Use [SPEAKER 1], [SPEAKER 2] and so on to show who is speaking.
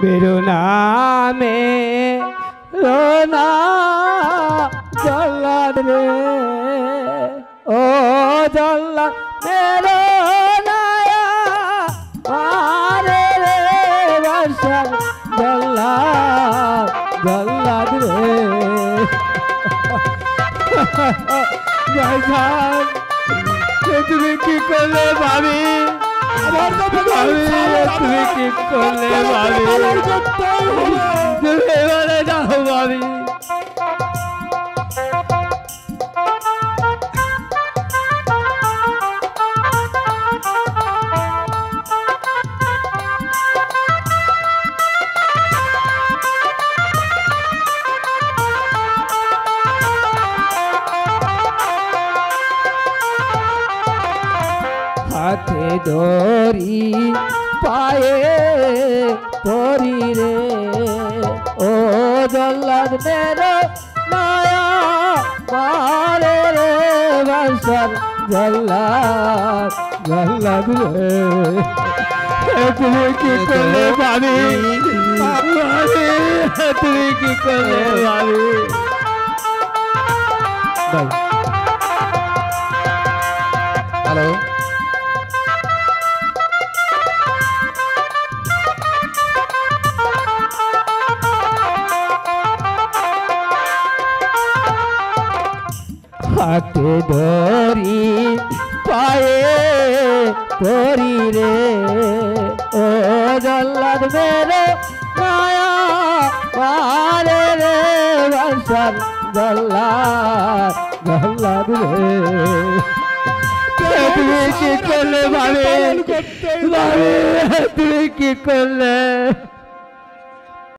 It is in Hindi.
[SPEAKER 1] मेरो नामे रोना जल्लाद रे ओ जल्लाद मेरो नाया मारे रे वर्षा जल्लाद जल्लाद रे भाईजान তুমি কি করলে ভাবি তুমি কি করলে ভাবি তুমি এবারে যাও ভাবি हाथे धरी पाए परी रे ओ जल्लाद मेरो माया मारे रे बंसर जल्लाद जल्लाद रे তুমি কি করলে ভাবি তুমি কি করলে ভাবি
[SPEAKER 2] হ্যালো
[SPEAKER 1] हाथे धरी पाए परी रे ओ जल्लाद मेरो माया मारे रे बंसर जल्लाद जल्लाद रे তুমি কি করলে ভাবে তুমি কি করলে